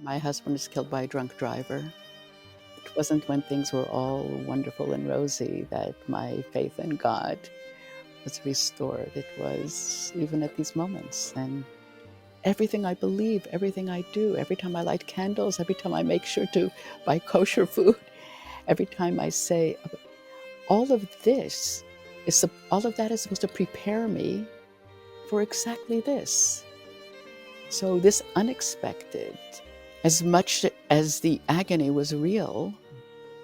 my husband was killed by a drunk driver. It wasn't when things were all wonderful and rosy that my faith in God was restored. It was even at these moments. And everything I believe, everything I do, every time I light candles, every time I make sure to buy kosher food, every time I say, all of this all of that is supposed to prepare me for exactly this. So this unexpected, as much as the agony was real,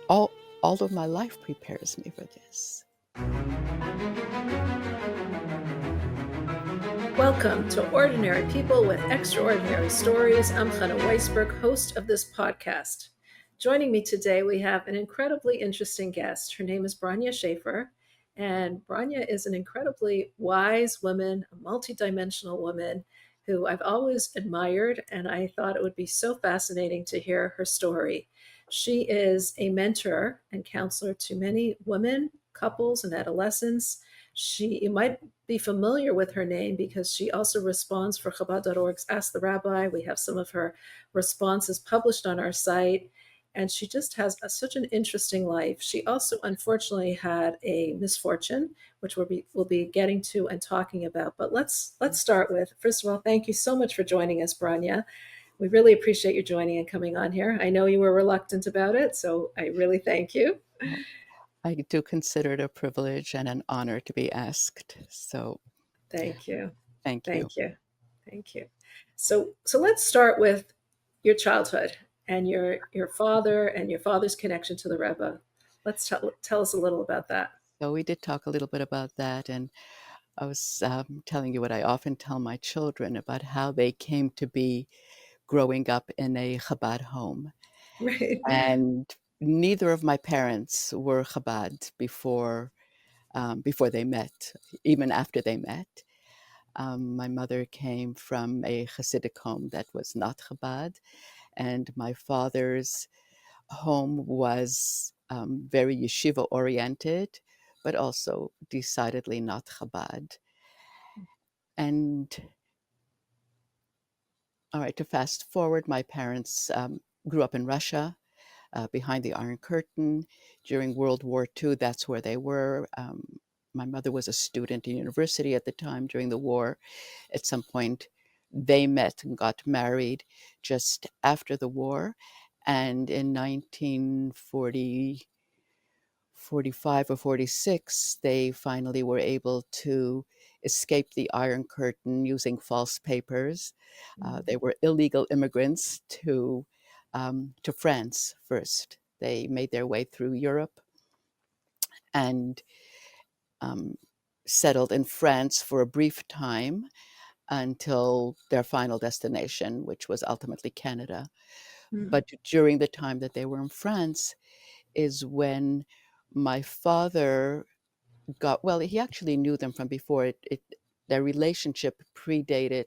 all all of my life prepares me for this. Welcome to Ordinary People with Extraordinary Stories. I'm Chana Weisberg, host of this podcast. Joining me today, we have an incredibly interesting guest. Her name is Bronya Shaffer, and Bronya is an incredibly wise woman, a multidimensional woman who I've always admired, and I thought it would be so fascinating to hear her story. She is a mentor and counselor to many women, couples, and adolescents. You might be familiar with her name because she also responds for Chabad.org's Ask the Rabbi. We have some of her responses published on our site, and she just has such an interesting life. She also, unfortunately, had a misfortune, which we'll be getting to and talking about. But let's start with, first of all, thank you so much for joining us, Bronya. We really appreciate you joining and coming on here. I know you were reluctant about it, so I really thank you. Well, I do consider it a privilege and an honor to be asked. So Thank you. thank you. Thank you. Thank you. So let's start with your childhood and your father and your father's connection to the Rebbe. Let's tell us a little about that. So we did talk a little bit about that, and I was telling you what I often tell my children about how they came to be growing up in a Chabad home. Right. And neither of my parents were Chabad before they met, even after they met. My mother came from a Hasidic home that was not Chabad, and my father's home was very yeshiva oriented, but also decidedly not Chabad. And all right, to fast forward, my parents grew up in Russia, behind the Iron Curtain. During World War II, that's where they were. My mother was a student in university at the time during the war. At some point, they met and got married just after the war. And in 1940, 45 or 46, they finally were able to escape the Iron Curtain using false papers. They were illegal immigrants to France first. They made their way through Europe and um, settled in France for a brief time until their final destination, which was ultimately Canada. Mm. But during the time that they were in France is when my father well, he actually knew them from before. Their relationship predated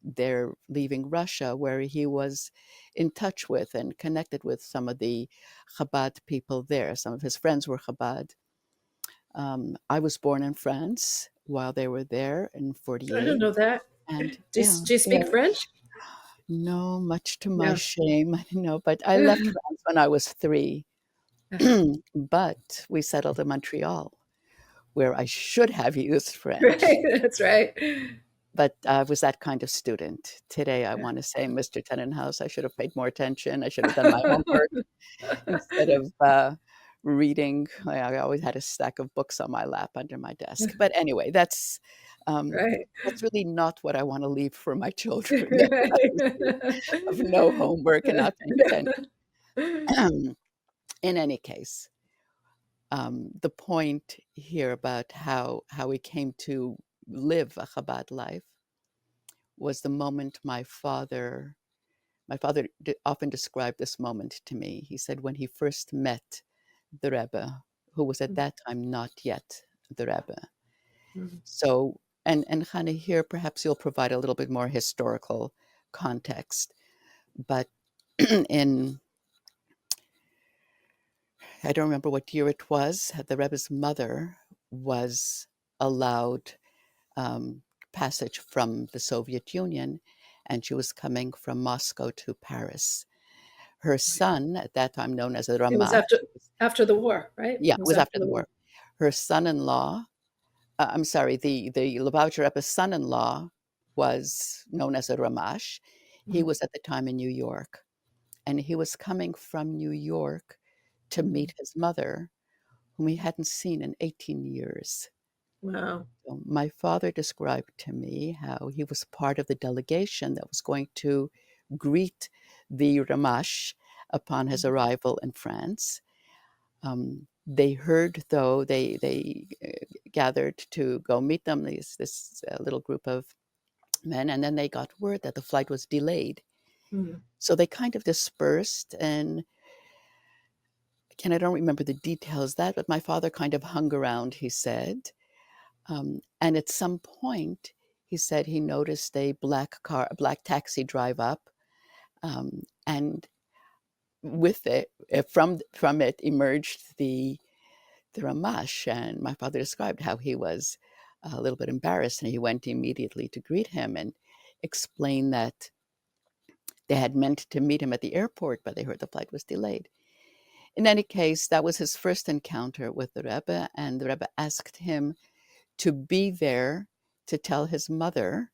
their leaving Russia, where he was in touch with and connected with some of the Chabad people there. Some of his friends were Chabad. I was born in France while they were there in I don't 48. know that. And yeah, Do you yeah, speak French? no, much to my No. shame, no, but I left France when I was 3. But we settled in Montreal, where I should have used French. Right. That's right. But I was that kind of student. Today, I want to say, Mr. Tenenhouse, I should have paid more attention. I should have done my homework instead of reading. I always had a stack of books on my lap under my desk. But anyway, um, Right. that's really not what I want to leave for my children. That legacy of no Right. homework and not paying attention. In any case, the point here about how we came to live a Chabad life was the moment my father often described this moment to me. He said when he first met the Rebbe, who was at that time not yet the Rebbe. Mhm. So, and Chana, here perhaps you'll provide a little bit more historical context. But in I don't remember what year it was, the Rebbe's mother was allowed passage from the Soviet Union, and she was coming from Moscow to Paris. Her son, at that time known as a It was Ramash, after the war, right? yeah, It it was was after after the the war. war. Her son-in-law, I'm sorry, the Lubavitcher Rebbe's son-in-law was known as a Ramash. He Mhm. was at the time in New York, and he was coming from New York to Mhm. meet his mother, whom he hadn't seen in 18 years. Wow. So my father described to me how he was part of the delegation that was going to greet the Ramash upon his Mhm. arrival in France. They heard, though, they gathered to go meet them, this little group of men, and then they got word that the flight was delayed. Mhm. So they kind of dispersed, and again, I don't remember the details of that, but my father kind of hung around, he said. And at some point, he said he noticed a black car, a black taxi drive up, and with it, from it emerged the Ramash. And my father described how he was a little bit embarrassed, and he went immediately to greet him and explain that they had meant to meet him at the airport, but they heard the flight was delayed. In any case, that was his first encounter with the Rebbe, and the Rebbe asked him to be there to tell his mother,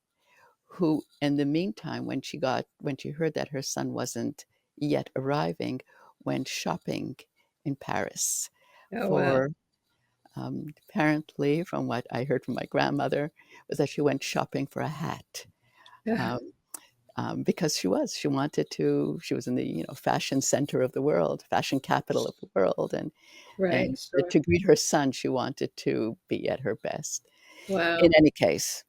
who, in the meantime, when she heard that her son wasn't yet arriving, went shopping in Paris Oh, wow. for, apparently, from what I heard from my grandmother, was that she went shopping for a hat. Yeah. Um, because she wanted to, she was in the, fashion center of the world, fashion capital of the world, Right. and Sure. to greet her son, she wanted to be at her best. In Wow. any case,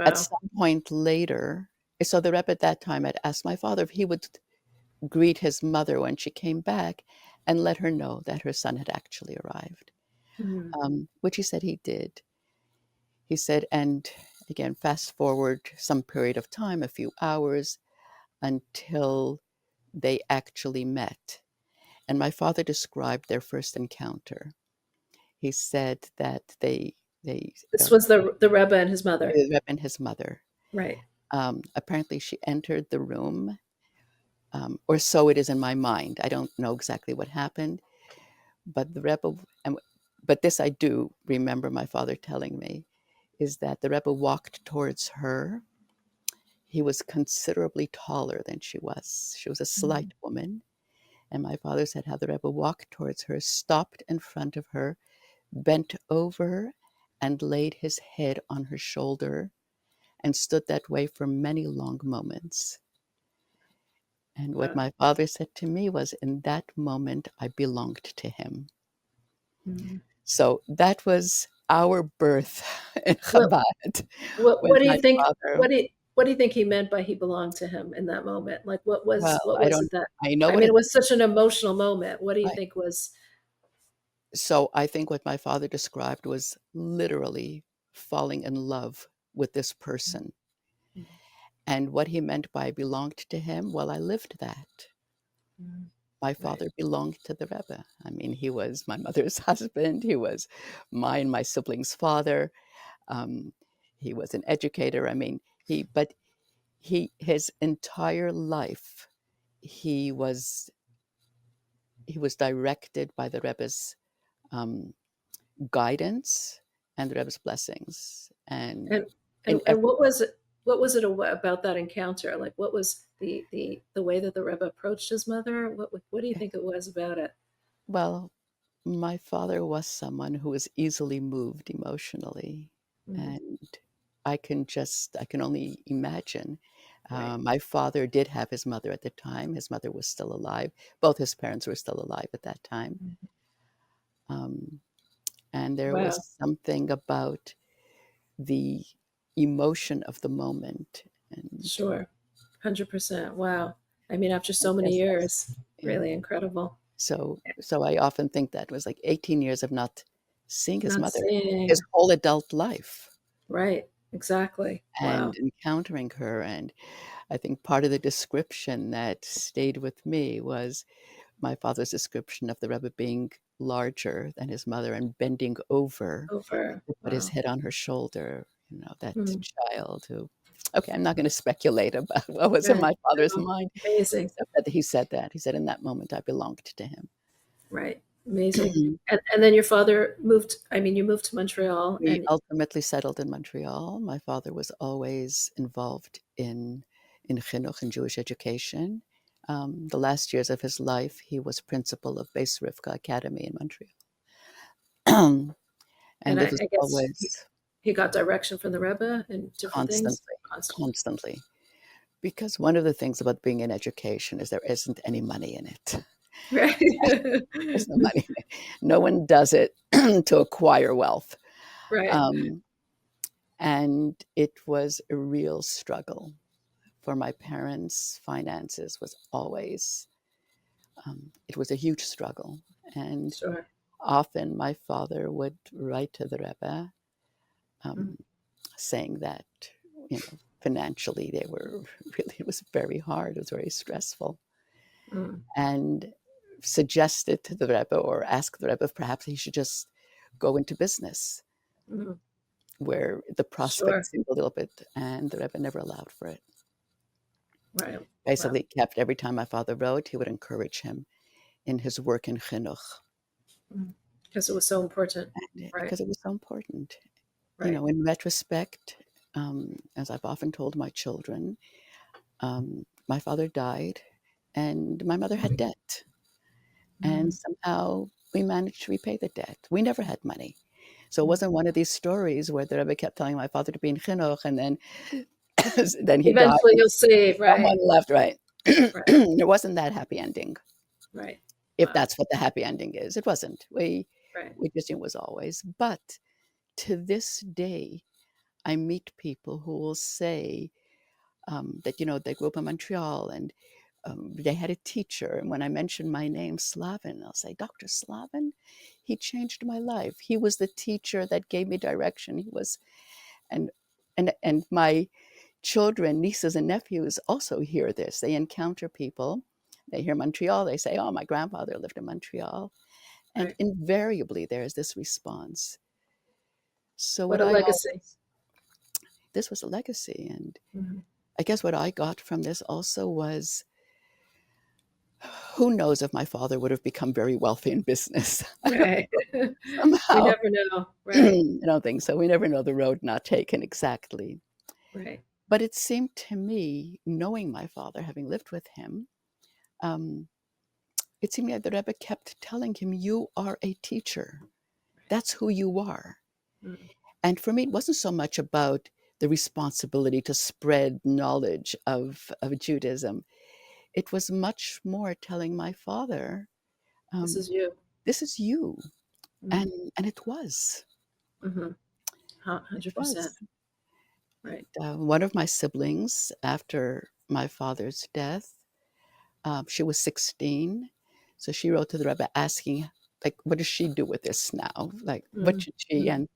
at Wow. some point later, so the Rebbe at that time had asked my father if he would greet his mother when she came back and let her know that her son had actually arrived, Mhm. which he said he did. He said, and again, fast forward some period of time, a few hours, until they actually met. And my father described their first encounter. He said that they This was the Rebbe and his mother. the Rebbe and his mother. Right. Apparently, she entered the room, or so it is in my mind. I don't know exactly what happened, but the Rebbe, and, but this I do remember my father telling me, is that the Rebbe walked towards her. He was considerably taller than she was. She was a Mhm. slight woman. And my father said how the Rebbe walked towards her, stopped in front of her, bent over, and laid his head on her shoulder, and stood that way for many long moments. And what Wow. my father said to me was, in that moment, I belonged to him. Mhm. So that was our birth in What Chabad, when what do my you think father, what do you think he meant by he belonged to him in that moment? Like well, what I was don't, it that I know I what mean, it it, was such an emotional moment. What do you I, think was so I think what my father described was literally falling in love with this person. Mhm. And what he meant by belonged to him, well, I lived that. Mhm. My Right. father belonged to the Rebbe. I mean, he was my mother's husband. He was my siblings' father. Um, he was an educator. I mean, his entire life, he was he was directed by the Rebbe's um, guidance and the Rebbe's blessings. And And in and every, what was it about that encounter? Like what was the way that the Rebbe approached his mother? What do you think it was about it? well, my father was someone who was easily moved emotionally, Mhm. and I can only imagine. Right. My father did have his mother at the time. His mother was still alive. Both his parents were still alive at that time. Mhm. Um, and there Wow. was something about the emotion of the moment. And Sure. 100%. Wow. I mean, after I so many guess years, that's, yeah. really incredible. So I often think that was like 18 years of not seeing his Not mother, his seeing. whole adult life, Right. Exactly. and Wow. encountering her. And I think part of the description that stayed with me was my father's description of the Rebbe being larger than his mother and bending over Over. to put his Wow. head on her shoulder. That Mm. child who. Okay, I'm not going to speculate about what was in Right. my father's Oh, mind, amazing. except that he said that. He said, in that moment, I belonged to him. Right. Amazing. And then your father moved, I mean, you moved to Montreal We and ultimately settled in Montreal. My father was always involved in chinuch and Jewish education. The last years of his life, he was principal of Beis Rivka Academy in Montreal. and And it was I guess always he got direction from the Rebbe and different things constantly, constantly. constantly. Because one of the things about being in education is there isn't any money in it. Right. There's no money in it. No one does it to acquire wealth. Right. Um, and it was a real struggle for my parents. Finances was always, it was a huge struggle. And Sure. often my father would write to the Rebbe Mm, um, saying that, financially they were really, it was very hard, it was very stressful. mm, And suggested to the Rebbe or asked the Rebbe if perhaps he should just go into business mm. where the Sure. prospects seemed a little bit, and the Rebbe never allowed for it. Right. Wow. Basically, kept every time my father wrote, he would encourage him in his work in chinuch, Because it was so important. Right. because it was so important. Right. In retrospect, as I've often told my children, my father died, and my mother had debt, and Mm. somehow we managed to repay the debt. We never had money. So it Mm. wasn't one of these stories where the Rebbe kept telling my father to be in chinuch, and then then he died Eventually and you'll save. someone Right. left, right? Right. There wasn't that happy ending, Right. if Wow. that's what the happy ending is. It wasn't. Right. We just knew it was always. But to this day, I meet people who will say that they grew up in Montreal and they had a teacher. And when I mention my name, Slavin, they'll say, Dr. Slavin, he changed my life. He was the teacher that gave me direction. He was, and my children, nieces and nephews also hear this. They encounter people. They hear Montreal. They say, "Oh, my grandfather lived in Montreal," and Right. invariably there is this response. So What what a I legacy. always this was a legacy, and Mhm. I guess what I got from this also was, who knows if my father would have become very wealthy in business. I don't Right. We somehow. never know. Right. I don't think so. We never know the road not taken exactly. Right. But it seemed to me, knowing my father, having lived with him, um, it seemed like the Rebbe kept telling him, "You are a teacher. That's who you are." Mm. And for me, it wasn't so much about the responsibility to spread knowledge of Judaism. It was much more telling my father, This um, is you. "This is you," Mm. and it was. Mm-hmm. It 100%. was. Right. One of my siblings, after my father's death, she was 16. So she wrote to the Rebbe asking, like, what does she do with this now? Like, what Mm. should she? Mm.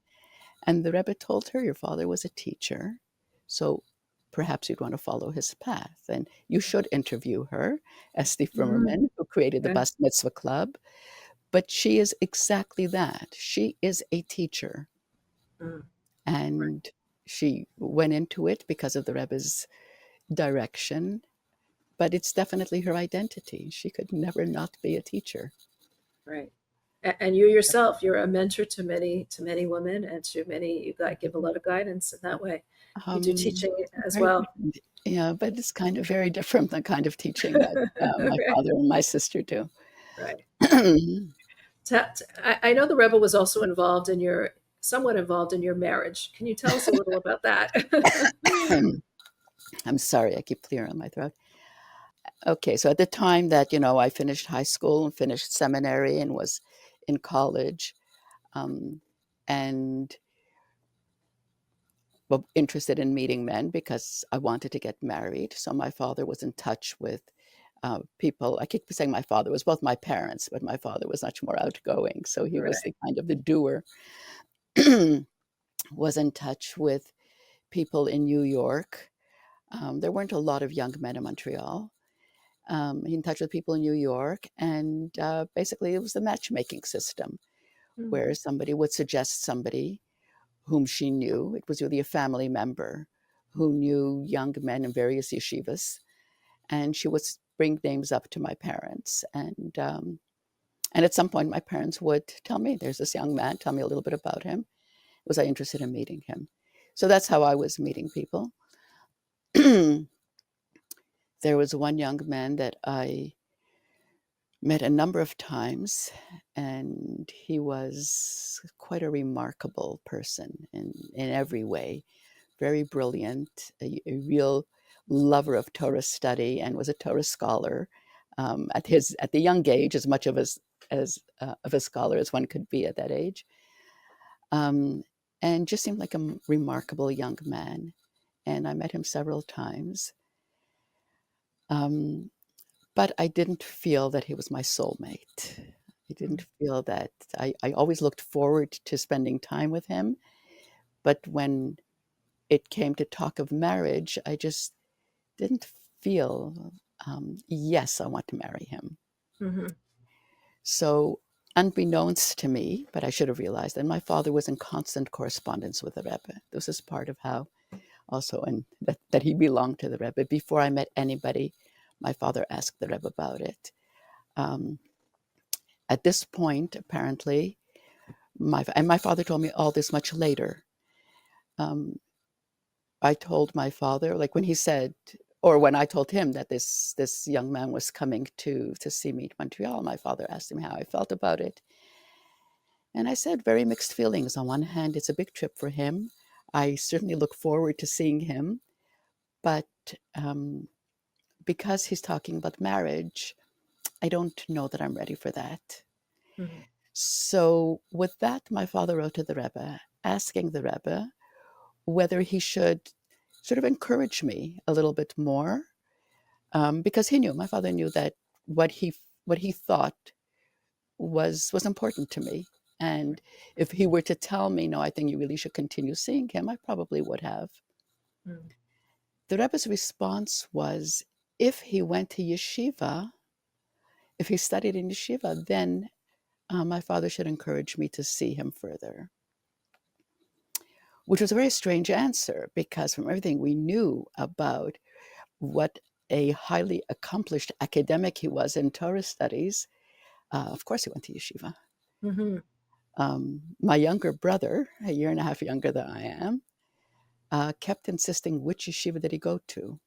And the Rebbe told her, your father was a teacher, so perhaps you'd want to follow his path. And you should interview her, Esti Mm. Frimmerman, who created the Okay. Bas Mitzvah Club. But she is exactly that. She is a teacher. Mm. Right. And she went into it because of the Rebbe's direction, but it's definitely her identity. She could never not be a teacher. Right. And you yourself, you're a mentor to many women and to many, you got give a lot of guidance in that way. You do Um, teaching as Very well. different. Yeah, but it's kind of very different the kind of teaching that my Right. father and my sister do. Right. I know the Rebbe was also involved in your, somewhat involved in your marriage. Can you tell us a little about that? I'm sorry, I keep clearing my throat. Okay, so at the time that I finished high school and finished seminary and was in college, um, and well, interested in meeting men because I wanted to get married. So my father was in touch with people. I keep saying my father was both my parents, but my father was much more outgoing. So he was Right. the kind of the doer. Was in touch with people in New York. There weren't a lot of young men in Montreal. In touch with people in New York, and basically it was the matchmaking system Mm. where somebody would suggest somebody whom she knew. It was really a family member who knew young men in various yeshivas, and she would bring names up to my parents. And at some point, my parents would tell me, "There's this young man. Tell me a little bit about him. Was I interested in meeting him?" So that's how I was meeting people. There was one young man that I met a number of times, and he was quite a remarkable person in every way. Very brilliant, a real lover of Torah study, and was a Torah scholar at the young age, as much as of a scholar as one could be at that age, um, and just seemed like a remarkable young man. And I met him several times, um, but I didn't feel that he was my soulmate. I didn't feel that. I always looked forward to spending time with him, but when it came to talk of marriage, I just didn't feel, yes, I want to marry him. Mm-hmm. So, unbeknownst to me, but I should have realized, and my father was in constant correspondence with the Rebbe. This is part of how also, and that he belonged to the Rebbe. Before I met anybody, my father asked the Rebbe about it. Um, at this point, apparently, my father told me all this much later. Um, I told my father, like when he said, or when I told him that this young man was coming to see me to Montreal, my father asked him how I felt about it, and I said very mixed feelings. On one hand, it's a big trip for him. I certainly look forward to seeing him, but um, because he's talking about marriage, I don't know that I'm ready for that. Mm-hmm. So, with that, my father wrote to the Rebbe, asking the Rebbe whether he should sort of encourage me a little bit more, because my father knew that what he what he thought was important to me, and if he were to tell me, "No, I think you really should continue seeing him," I probably would have. Mm-hmm. The Rebbe's response was, if he went to yeshiva, if he studied in yeshiva, then my father should encourage me to see him further, which was a very strange answer because from everything we knew about what a highly accomplished academic he was in Torah studies, of course he went to yeshiva. Mm-hmm. My younger brother, a year and a half younger than I am, kept insisting which yeshiva did he go to.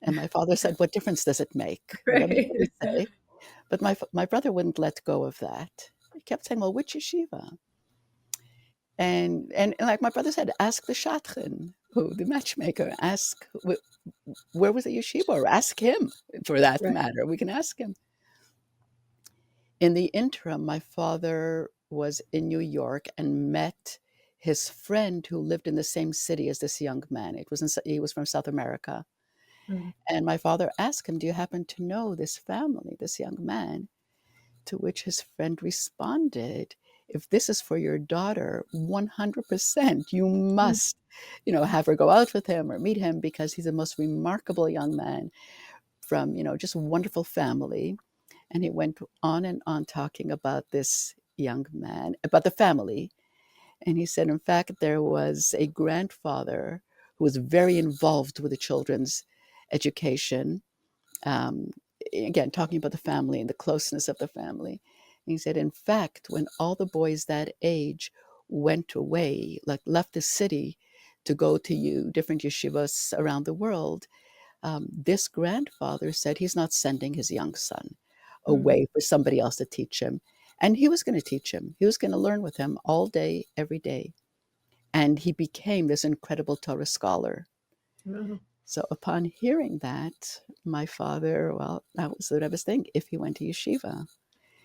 And my father said, "What difference does it make? Whatever you're Right. going to say." But my brother wouldn't let go of that. He kept saying, "Well, which yeshiva?" And like my brother said, ask the shadchan, who the matchmaker, ask where was the yeshiva, or ask him for that Right. matter. We can ask him. In the interim, my father was in New York and met his friend who lived in the same city as this young man. He was from South America. Mm-hmm. And my father asked him, "Do you happen to know this family, this young man?" To which his friend responded, "If this is for your daughter, 100%, you must, have her go out with him or meet him because he's the most remarkable young man from, just a wonderful family." And he went on and on talking about this young man, about the family. And he said, in fact, there was a grandfather who was very involved with the children's education. Um, Again, talking about the family and the closeness of the family. And he said, in fact, when all the boys that age went away, like left the city to go to different yeshivas around the world, this grandfather said he's not sending his young son Mm-hmm. away for somebody else to teach him. And he was going to teach him. He was going to learn with him all day, every day. And he became this incredible Torah scholar. Oh. So upon hearing that, my father, well, that was the Rebbe's thing. If he went to yeshiva,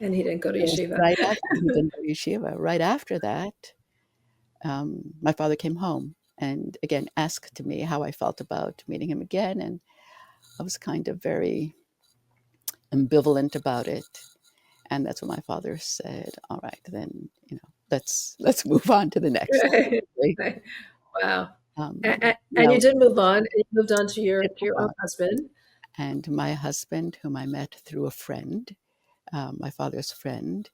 And he didn't go to yes, yeshiva. right after he didn't go to yeshiva, right after that, my father came home and again asked me how I felt about meeting him again, and I was kind of very ambivalent about it. And that's when my father said, "All right, then let's move on to the next." Right. Right. Wow. Um, And now you did move on. And you moved on to did move your own on, husband. and my husband, whom I met through a friend, my father's friend.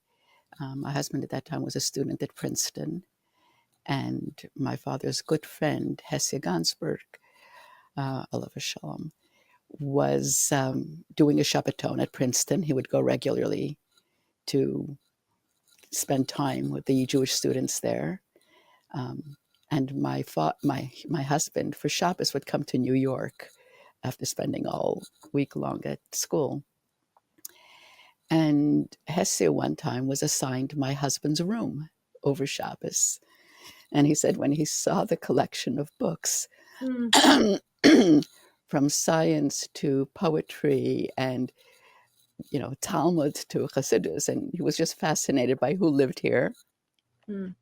My husband at that time was a student at Princeton, and my father's good friend, Hesse Gansberg, alav shalom, was doing a Shabbaton at Princeton. He would go regularly to spend time with the Jewish students there. Um, and my husband for Shabbos would come to New York after spending all week long at school. And Hessia one time was assigned my husband's room over Shabbos. And he said when he saw the collection of books, Mm, from science to poetry and Talmud to Chassidus, and he was just fascinated by who lived here. mm,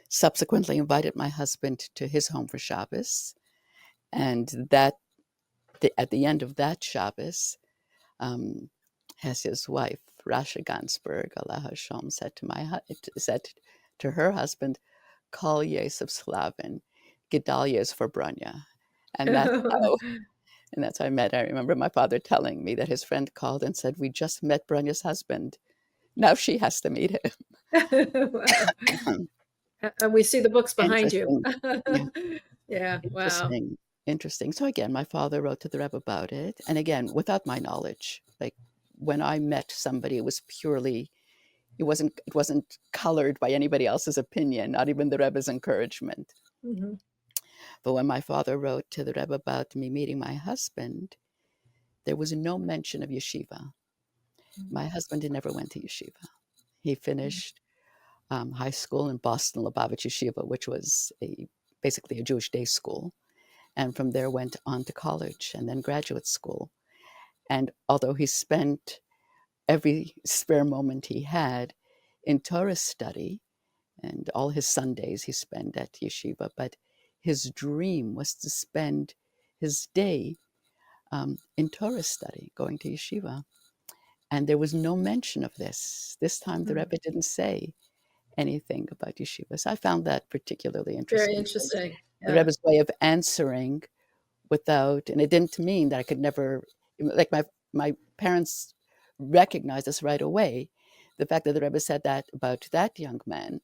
Subsequently invited my husband to his home for Shabbos, and that at the end of that Shabbos, um, Hesse's wife, Rasha Gansberg, Allah Hashem, said to her husband, "Call Yosef Slavin, Gedalia is for Bronya," and that's how I met. I remember my father telling me that his friend called and said, "We just met Bronya's husband. Now she has to meet wow. him." And we see the books behind you. Interesting. Yeah, Yeah, wow. interesting. Interesting. So again, my father wrote to the Rebbe about it. And again, without my knowledge, like when I met somebody, it wasn't colored by anybody else's opinion, not even the Rebbe's encouragement. Hmm. But when my father wrote to the Rebbe about me meeting my husband, there was no mention of yeshiva. My husband never went to yeshiva. He finished high school in Boston Lubavitch Yeshiva, which was basically a Jewish day school, and from there went on to college and then graduate school. And although he spent every spare moment he had in Torah study, and all his Sundays he spent at yeshiva, but his dream was to spend his day in Torah study, going to yeshiva. And there was no mention of this. This time the Rebbe didn't say anything about yeshiva. So I found that particularly Very interesting. interesting. The Yeah. Rebbe's way of answering without, and it didn't mean that I could never, like my parents recognized this right away. The fact that the Rebbe said that about that young man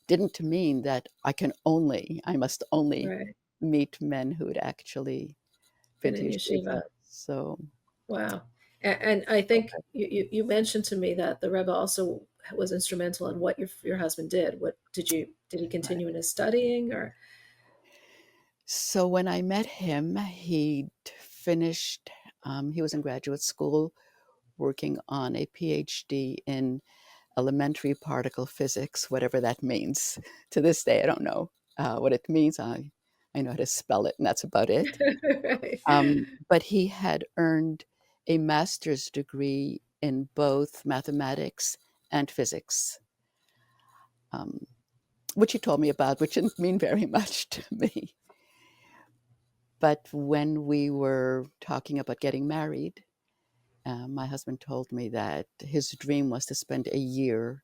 didn't mean that I must only Right. meet men who had actually been Been to in yeshiva. yeshiva. So, Wow. And I think okay, you mentioned to me that the Rebbe also was instrumental in what your husband did. What did he right. continue in his studying or? So when I met him, he was in graduate school working on a PhD in elementary particle physics, whatever that means. To this day, I don't know what it means. I know how to spell it, and that's about it. Right. But he had earned a master's degree in both mathematics and physics, um, which he told me about, which didn't mean very much to me. But when we were talking about getting married, my husband told me that his dream was to spend a year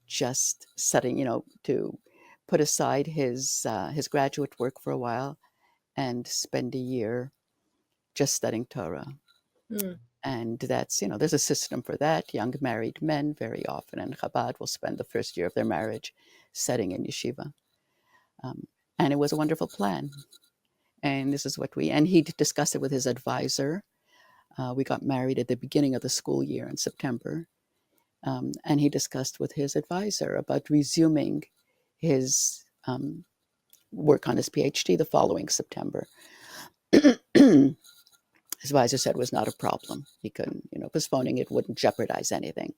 just studying, to put aside his graduate work for a while and spend a year just studying Torah. Mm, And that's, there's a system for that. Young married men very often in Chabad will spend the first year of their marriage studying in yeshiva. Um, and it was a wonderful plan. And this is and he discussed it with his advisor. We got married at the beginning of the school year in September. And he discussed with his advisor about resuming his work on his PhD the following September. His advisor said it was not a problem. He couldn't, postponing it wouldn't jeopardize anything.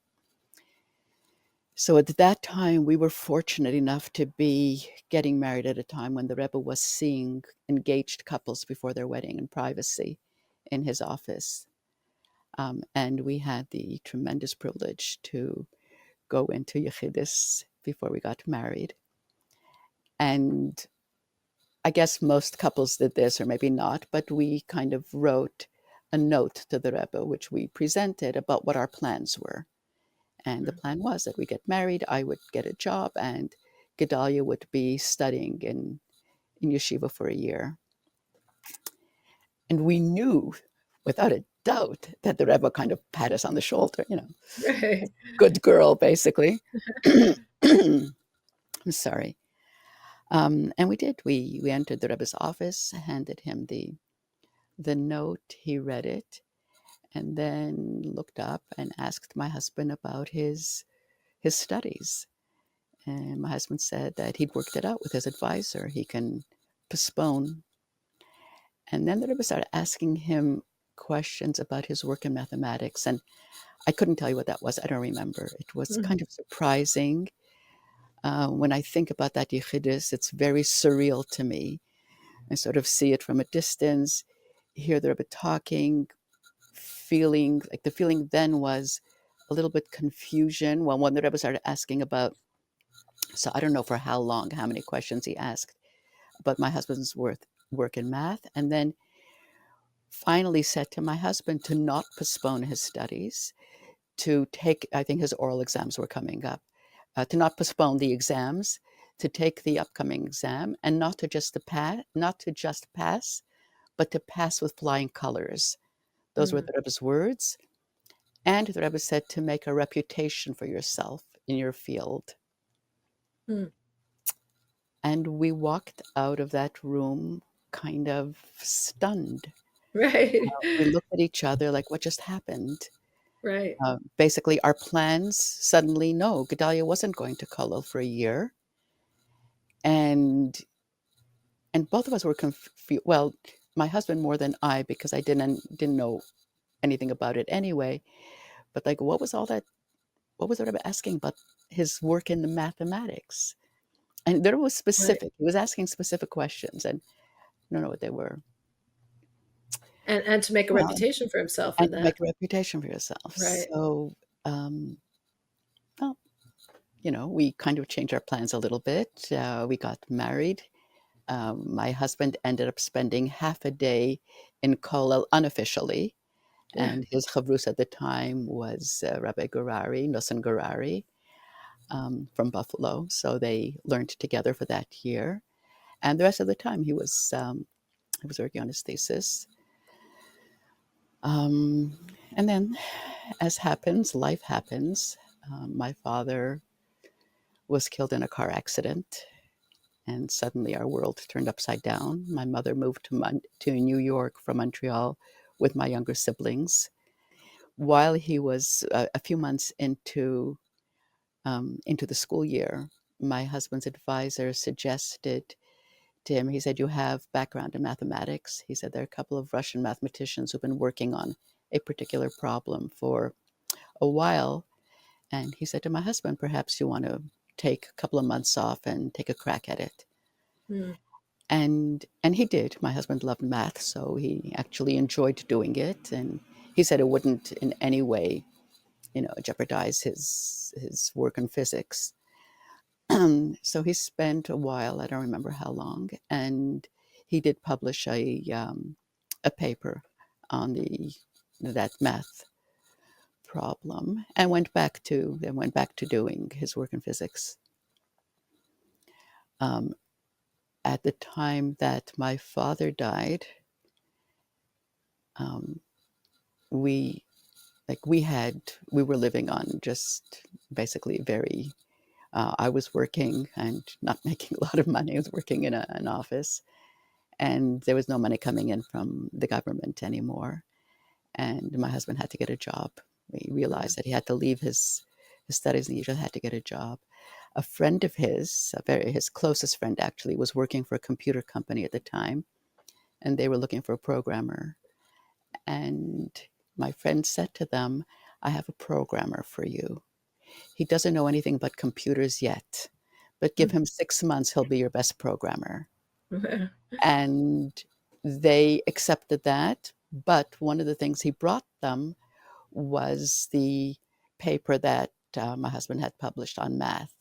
So at that time, we were fortunate enough to be getting married at a time when the Rebbe was seeing engaged couples before their wedding in privacy in his office. And we had the tremendous privilege to go into Yechidus before we got married. And I guess most couples did this, or maybe not, but we kind of wrote a note to the Rebbe, which we presented about what our plans were. And the mm. plan was that we get married, I would get a job, and Gedalia would be studying in yeshiva for a year. And we knew without a doubt that the Rebbe kind of pat us on the shoulder, Right. good girl, basically. I'm sorry. And we did. We entered the Rebbe's office, handed him the note. He read it, and then looked up and asked my husband about his studies. And my husband said that he'd worked it out with his advisor. He can postpone. And then the Rebbe started asking him questions about his work in mathematics. And I couldn't tell you what that was. I don't remember. It was Mhm. kind of surprising. When I think about that Yechidus, it's very surreal to me. I sort of see it from a distance, hear the Rebbe talking, feeling like the feeling then was a little bit confusion. Well, when the Rebbe started asking about, so I don't know for how long, how many questions he asked, but my husband's work in math, and then finally said to my husband to not postpone his studies, to take, I think his oral exams were coming up, to not postpone the exams, to take the upcoming exam, and not to just pass, but to pass with flying colors. Those were Mm. the Rebbe's words. And the Rebbe said to make a reputation for yourself in your field. Mm. And we walked out of that room kind of stunned. Right. We looked at each other like, what just happened? Right. Basically, our plans suddenly, no, Gedalia wasn't going to Kollel for a year. And both of us were confused. Well, my husband more than I, because I didn't know anything about it anyway. But like, what was all that? What was the Rebbe asking about his work in the mathematics? And there was Right. specific. He was asking specific questions, and I don't know what they were. And to make a Well, reputation for himself and in to make that. a reputation for yourself. Right. So, well, we kind of changed our plans a little bit. We got married. My husband ended up spending half a day in Kollel unofficially, and his chavrus at the time was Rabbi Gurari, Nosson Gurari, from Buffalo. So they learned together for that year, and the rest of the time he was working on his thesis. Um, and then, as happens, life happens. My father was killed in a car accident, and suddenly our world turned upside down. My mother moved to New York from Montreal with my younger siblings. While he was a few months into the school year, my husband's advisor suggested to him, he said, "You have background in mathematics." He said, "There are a couple of Russian mathematicians who've been working on a particular problem for a while." And he said to my husband, "Perhaps you want to take a couple of months off and take a crack at it." Mm. And he did. My husband loved math, so he actually enjoyed doing it. And he said it wouldn't in any way, jeopardize his work in physics. So he spent a while, I don't remember how long, and he did publish a paper on that math problem, and went back to doing his work in physics. Um, at the time that my father died, um, we we were living on just basically very. I was working and not making a lot of money. I was working in an office, and there was no money coming in from the government anymore. And my husband had to get a job. He Mm. realized that he had to leave his studies, and he just had to get a job. A friend of his, his closest friend actually, was working for a computer company at the time, and they were looking for a programmer. And my friend said to them, "I have a programmer for you. He doesn't know anything but computers yet, but give Mm. him 6 months, he'll be your best programmer." Mm. And they accepted that. But one of the things he brought them was the paper that my husband had published on math.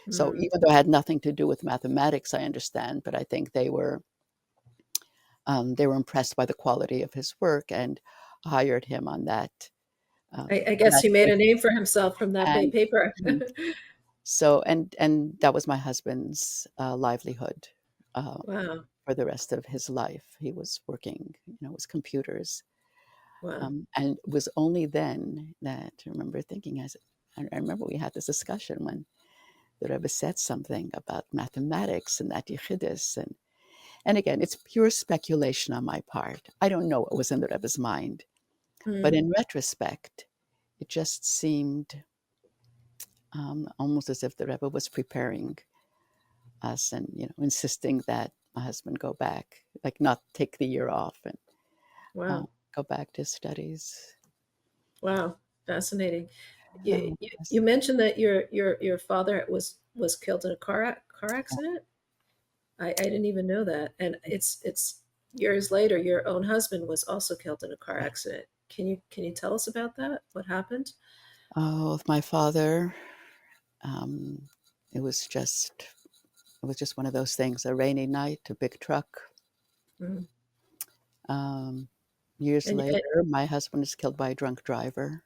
So Mm. even though it had nothing to do with mathematics, I understand, but I think they were impressed by the quality of his work and hired him I on guess that he made a paper. name for himself from that And paper. mhm, so and that was my husband's livelihood uh, Wow. for the rest of his life. He was working, with computers. Wow. And it was only then that I remember thinking, I remember we had this discussion when the Rebbe said something about mathematics and that Yechidus. And again, it's pure speculation on my part. I don't know what was in the Rebbe's mind. But Mm. in retrospect, it just seemed almost as if the Rebbe was preparing us and, insisting that my husband go back, like not take the year off and uh, Wow. go back to studies. Wow. Fascinating. You Yes. mentioned that your father was killed in a car accident. I didn't even know that. And it's years later, your own husband was also killed in a car accident. Can you tell us about that? What happened? Oh, with my father, um, it was just it was just one of those things. A rainy night, a big truck. Mm. Um, Years And later, my husband was killed by a drunk driver,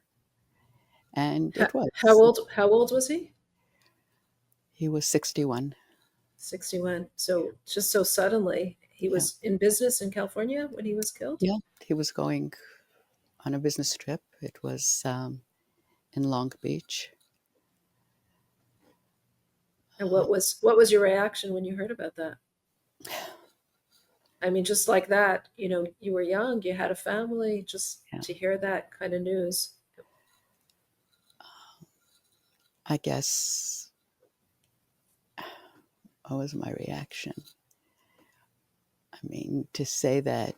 and how, it was. how old was he? He was 61. 61. So just so suddenly, he Yeah, was in business in California when he was killed. yeah. He was going on a business trip. It was in Long Beach. And what was your reaction when you heard about that? I mean, just like that, you were young, you had a family, just Yeah, to hear that kind of news. I guess what was my reaction? I mean, to say that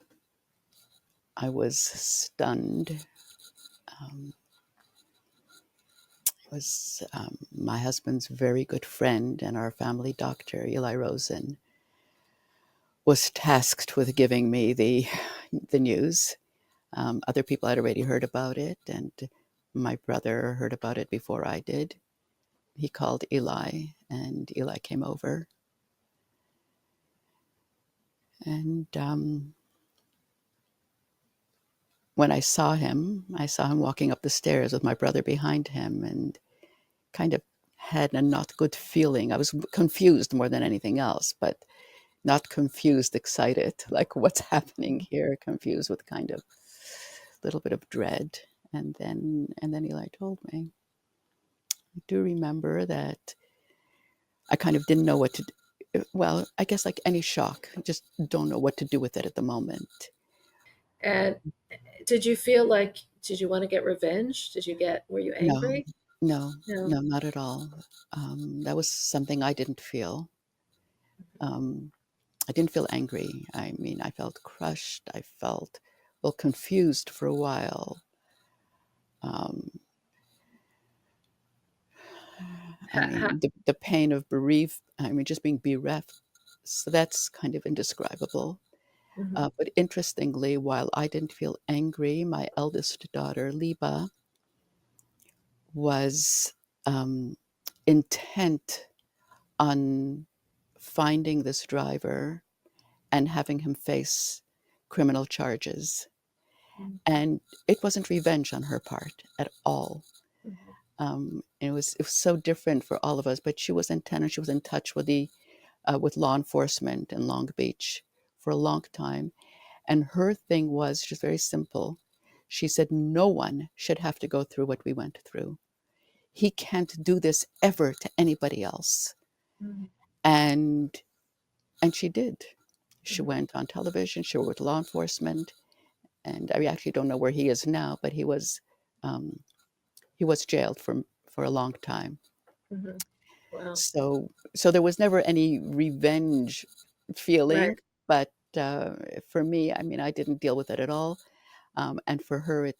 I was stunned was my husband's very good friend and our family doctor, Eli Rosen, was tasked with giving me the news. Other people had already heard about it, and my brother heard about it before I did. He called Eli, and Eli came over. And when I saw him walking up the stairs with my brother behind him, and kind of had a not good feeling. I was confused more than anything else, but not confused, excited, like what's happening here, confused with kind of a little bit of dread. And then Eli told me, I do remember that I kind of didn't know what to do. Well, I guess like any shock, just don't know what to do with it at the moment. And did you want to get revenge? Were you No, angry? no, No. no, not at all. That was something I didn't feel. Um, I didn't feel angry. I mean, I felt crushed. I felt, well, confused for a while. Um, I Ha, mean, the pain of I mean, just being bereft. So that's kind of indescribable. mhm, But interestingly, while I didn't feel angry, my eldest daughter, Liba, was um, intent on finding this driver and having him face criminal charges. mhm, And it wasn't revenge on her part at all. mhm, It was so different for all of us. But she was intent, and she was in touch with the with law enforcement in Long Beach for a long time. And her thing was just very simple. She said, no one should have to go through what we went through. He can't do this ever to anybody else. mhm, And and she did. She mhm, went on television. She worked with law enforcement, and I actually don't know where he is now, but um, he was jailed for a long time. mhm. Wow. So there was never any revenge Right. feeling, but for me, I mean, I didn't deal with it at all. And for her,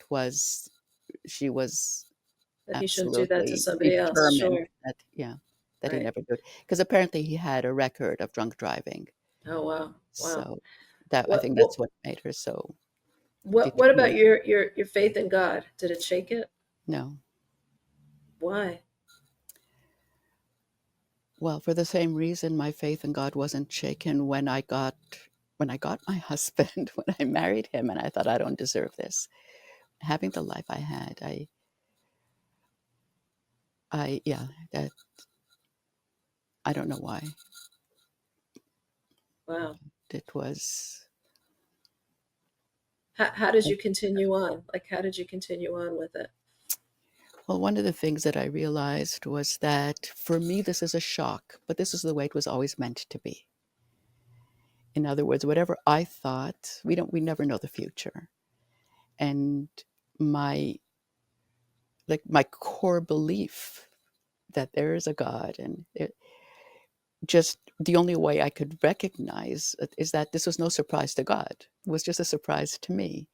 she was That he shouldn't do that to absolutely somebody else. determined Sure. that, yeah, that he Right. never did. Because apparently he had a record of drunk driving. Oh wow. Wow. So that I What think what that's what made her so what about determined. your faith in God? Did it shake it? No. Why? Well, for the same reason my faith in God wasn't shaken when I got my husband, when I married him, and I thought I don't deserve this. Having the life I had, yeah, that I don't know why. Wow. It was How did you continue on? Like how did you continue on with it? Well, one of the things that I realized was that for me, this is a shock, but this is the way it was always meant to be. In other words, whatever I thought, we never know the future. And my, like my core belief that there is a God and just the only way I could recognize it is that this was no surprise to God. It was just a surprise to me.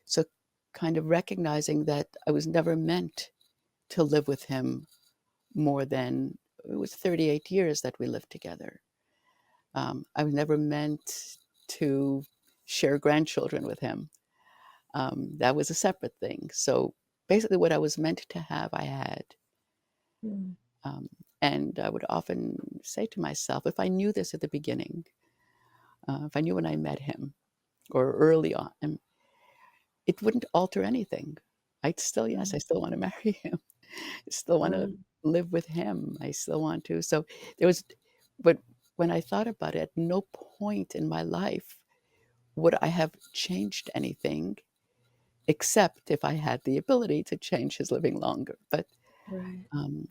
So kind of recognizing that I was never meant to live with him more than it was 38 years that we lived together. I was never meant to share grandchildren with him. That was a separate thing. So basically, what I was meant to have, I had. Mm. Um, and I would often say to myself, if I knew this at the beginning, if I knew when I met him or early on, it wouldn't alter anything. I'd still, yes, I Mm. still want to marry him. I still want to Wow. live with him. I still want to. So there was, but when I thought about it, at no point in my life would I have changed anything except if I had the ability to change his living longer. But Right. um,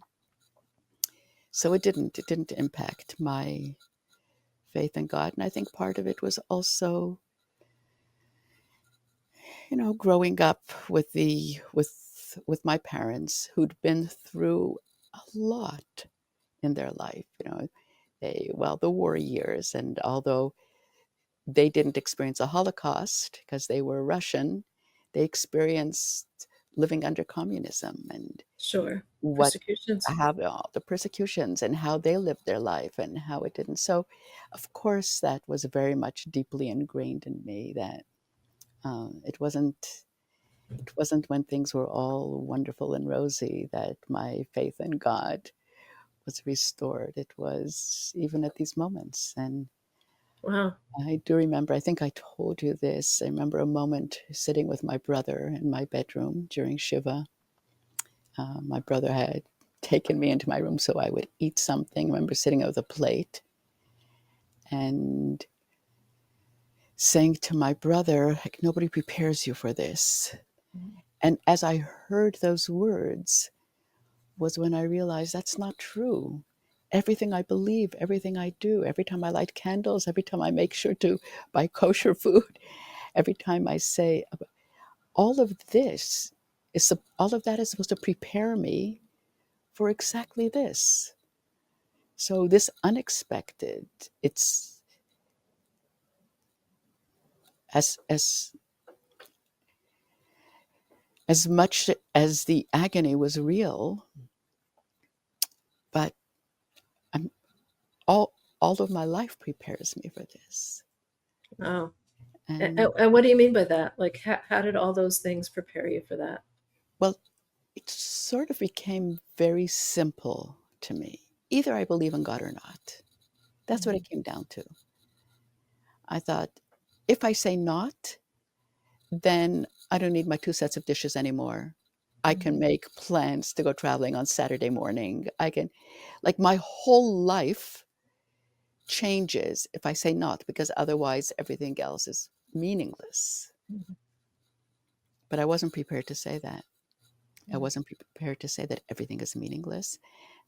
so it didn't impact my faith in God. And I think part of it was also, growing up with my parents who'd been through a lot in their life. The war years, and although they didn't experience a Holocaust because they were Russian, they experienced living under communism and Sure. what Persecutions. how all the persecutions and how they lived their life and how it didn't. So, of course, that was very much deeply ingrained in me that it wasn't when things were all wonderful and rosy that my faith in God was restored. It was even at these moments. And Wow. I do remember, I think I told you this. I remember a moment sitting with my brother in my bedroom during Shiva. My brother had taken me into my room so I would eat something. I remember sitting with a plate and saying to my brother, like, nobody prepares you for this. Mm. And as I heard those words, was when I realized that's not true. Everything I believe, everything I do, every time I light candles, every time I make sure to buy kosher food, every time I say, all of this all of that is supposed to prepare me for exactly this. So this unexpected, it's as much as the agony was real, but I'm, all of my life prepares me for this. Wow. And, And and what do you mean by that? Like, how did all those things prepare you for that? well, it sort of became very simple to me. Either I believe in God or not. That's what Mhm. it came down to. I thought, if I say not, then I don't need my two sets of dishes anymore. I can Mhm. make plans to go traveling on Saturday morning. I can, like, my whole life changes if I say not, because otherwise everything else is meaningless. Mhm. But I wasn't prepared to say that. I Mhm. wasn't prepared to say that everything is meaningless.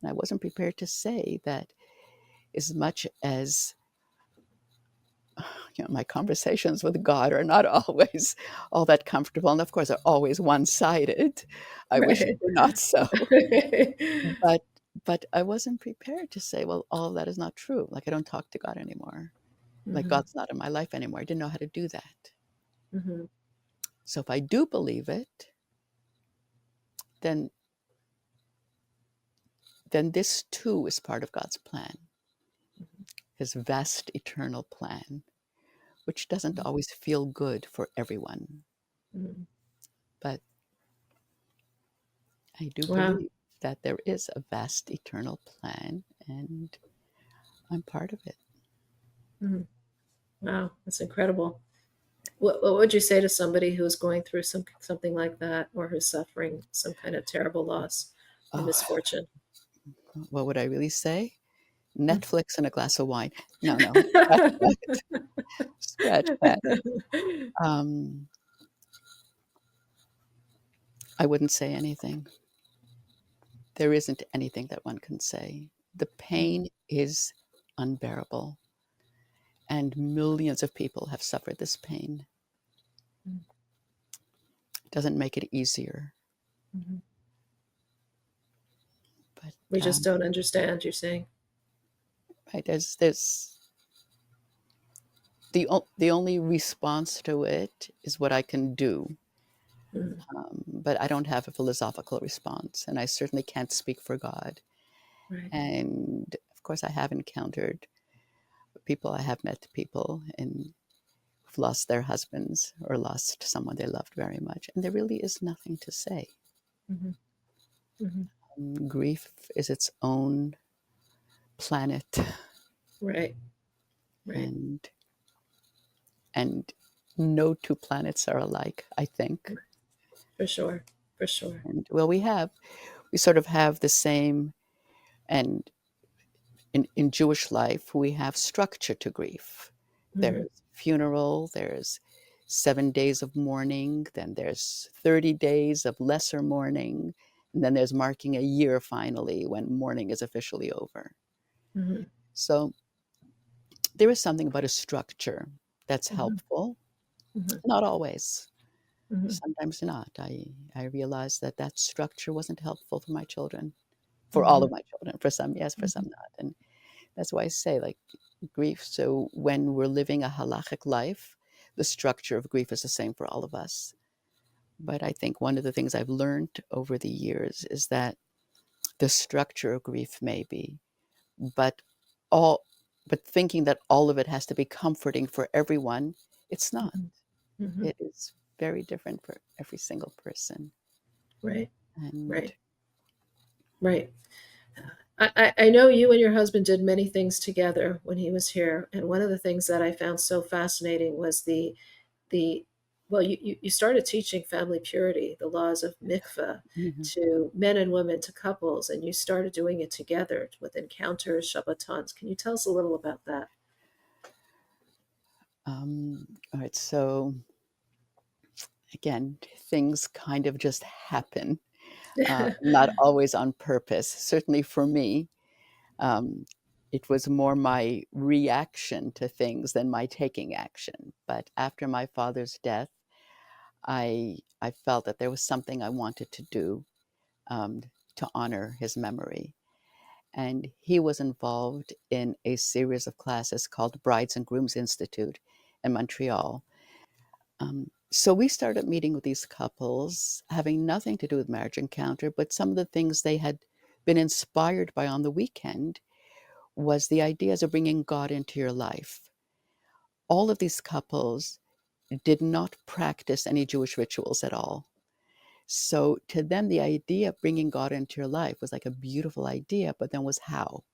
And I wasn't prepared to say that as much as my conversations with God are not always all that comfortable, and of course are always one-sided. I wish it Right. were not so. But I wasn't prepared to say, well, all of that is not true. Like, I don't talk to God anymore. Like, Mhm. God's not in my life anymore. I didn't know how to do that. Mhm. So if I do believe it, then this too is part of God's plan, his vast eternal plan, which doesn't Mhm. always feel good for everyone. Mhm. But I do Wow. believe that there is a vast eternal plan, and I'm part of it. Mhm. Wow. That's incredible. What would you say to somebody who is going through something like that, or who's suffering some kind of terrible loss or Oh, misfortune? what would I really say? Mm. Netflix and a glass of wine. No, no, scratch that. Scratch that. Um, I wouldn't say anything. there isn't anything that one can say. The Mm, pain is unbearable, and millions of people have suffered this pain. mm, It doesn't make it easier, mhm. but We just don't understand, you're saying? right, there's the only response to it is what I can do. Mm, But I don't have a philosophical response, and I certainly can't speak for God. right. And of course, I have encountered people, I have met people and who've lost their husbands or lost someone they loved very much, and there really is nothing to say. Mhm, mhm. Grief is its own planet, Right, right. and and no two planets are alike, I think. Right. For sure, for sure. And well, we sort of have the same, and in Jewish life, we have structure to grief. Mhm, There's funeral, there's 7 days of mourning, then there's 30 days of lesser mourning, and then there's marking a year finally when mourning is officially over. mhm, So there is something about a structure that's mhm, helpful, mhm, not always. mhm, Sometimes not. I realized that that structure wasn't helpful for my children, for all of mhm, my children. For some, yes, for some mhm, not. And that's why I say, like, grief. So when we're living a halachic life, the structure of grief is the same for all of us. But I think one of the things I've learned over the years is that the structure of grief may be, but all, but thinking that all of it has to be comforting for everyone, it's not. mhm, mhm. It is very different for every single person. Right, And right, right. I know you and your husband did many things together when he was here, and one of the things that I found so fascinating was the well, you started teaching family purity, the laws of mikveh, mhm. to men and women, to couples, and you started doing it together with encounters, Shabbatons. Can you tell us a little about that? All right, so again, things kind of just happen, not always on purpose. Certainly for me, um, it was more my reaction to things than my taking action. But after my father's death, I felt that there was something I wanted to do, um, to honor his memory. And he was involved in a series of classes called Brides and Grooms Institute in Montreal. So we started meeting with these couples, having nothing to do with marriage encounter, but some of the things they had been inspired by on the weekend was the ideas of bringing God into your life. All of these couples did not practice any Jewish rituals at all. So to them, the idea of bringing God into your life was like a beautiful idea, but then was how?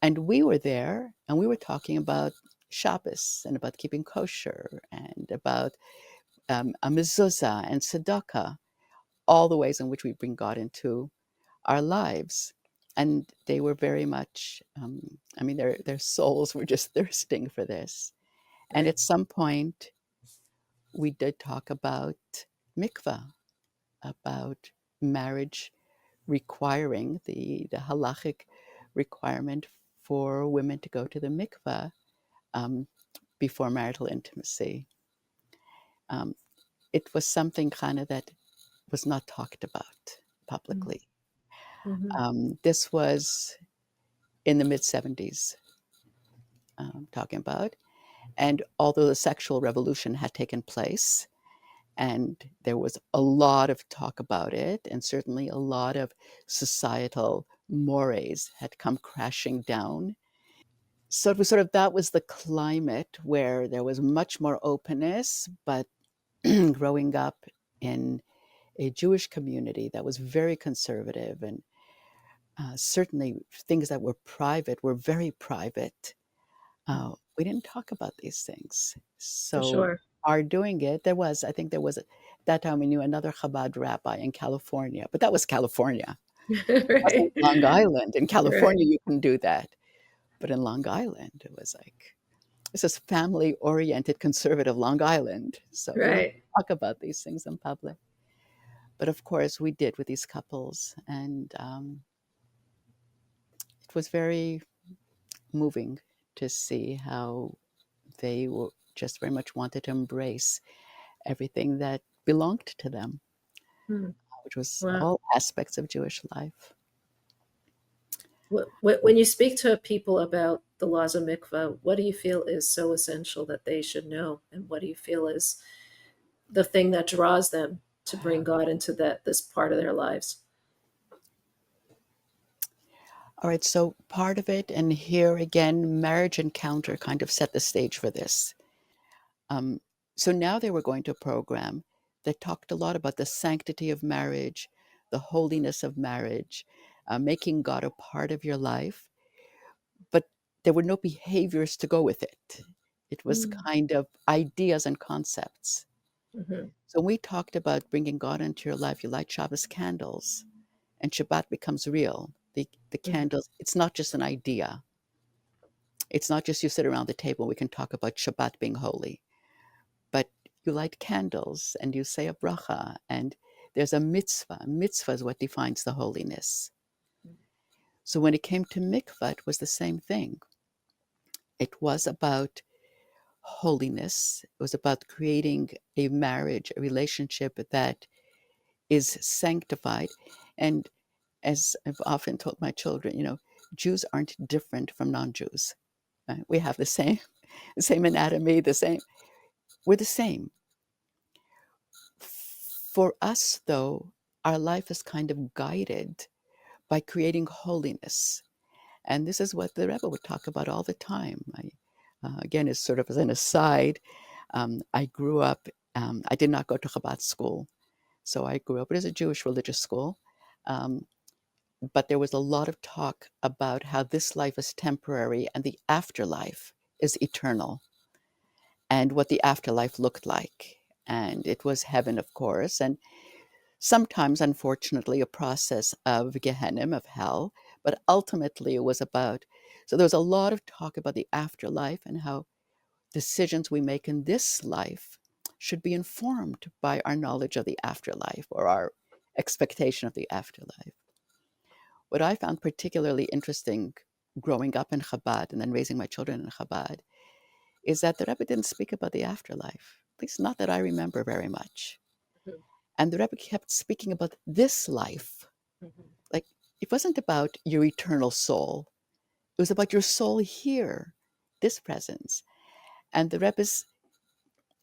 And we were there and we were talking about Shabbos and about keeping kosher and about a mezuzah and tzedakah, all the ways in which we bring God into our lives. And they were very much, I mean, their souls were just thirsting for this. And Right. at some point, we did talk about mikvah, about marriage requiring the halachic requirement for women to go to the mikvah, um, before marital intimacy. Um, it was something kind of that was not talked about Mhm, publicly. mhm, This was in the mid 70s, talking about. And although the sexual revolution had taken place, and there was a lot of talk about it, and certainly a lot of societal mores had come crashing down. So it was sort of that was the climate where there was much more openness, but growing up in a Jewish community that was very conservative, and certainly things that were private were very private. We didn't talk about these things. for So sure. our doing it, I think there was, at that time we knew another Chabad rabbi in California, but that was California. It wasn't Right, Long Island. In right, California, you can do that. But in Long Island, it was like, this is family oriented conservative Long Island. So we don't right. talk about these things in public. But of course, we did with these couples, and it was very moving to see how they were just very much wanted to embrace everything that belonged to them, Hmm. which was Wow. all aspects of Jewish life. When you speak to people about the laws of mikvah, what do you feel is so essential that they should know, and what do you feel is the thing that draws them to bring God into this part of their lives? All right, so part of it, and here again, Marriage Encounter kind of set the stage for this. Um, so now they were going to a program that talked a lot about the sanctity of marriage, the holiness of marriage, making God a part of your life, but there were no behaviors to go with it. It was kind of ideas and concepts. Mm-hmm. So when we talked about bringing God into your life, you light Shabbos candles, and Shabbat becomes real. The Hmm. candles, it's not just an idea. It's not just you sit around the table, we can talk about Shabbat being holy, but you light candles and you say a bracha, and there's a mitzvah. Mitzvah is what defines the holiness. So when it came to mikvah, it was the same thing. It was about holiness. It was about creating a marriage, a relationship that is sanctified. And as I've often told my children, Jews aren't different from non-Jews. Right? We have the same anatomy, we're the same. For us, though, our life is kind of guided by creating holiness. And this is what the Rebbe would talk about all the time. Again, as sort of as an aside, I grew up, I did not go to Chabad school. So I grew up as a Jewish religious school. Um, but there was a lot of talk about how this life is temporary and the afterlife is eternal, and what the afterlife looked like. And it was heaven, of course, and sometimes, unfortunately, a process of Gehenna, of hell, but ultimately it was about. So there was a lot of talk about the afterlife and how decisions we make in this life should be informed by our knowledge of the afterlife or our expectation of the afterlife. What I found particularly interesting growing up in Chabad and then raising my children in Chabad is that the Rebbe didn't speak about the afterlife, at least not that I remember very much. Hmm. And the Rebbe kept speaking about this life. Hmm. Like, it wasn't about your eternal soul, it was about your soul here, this presence. And the Rebbe's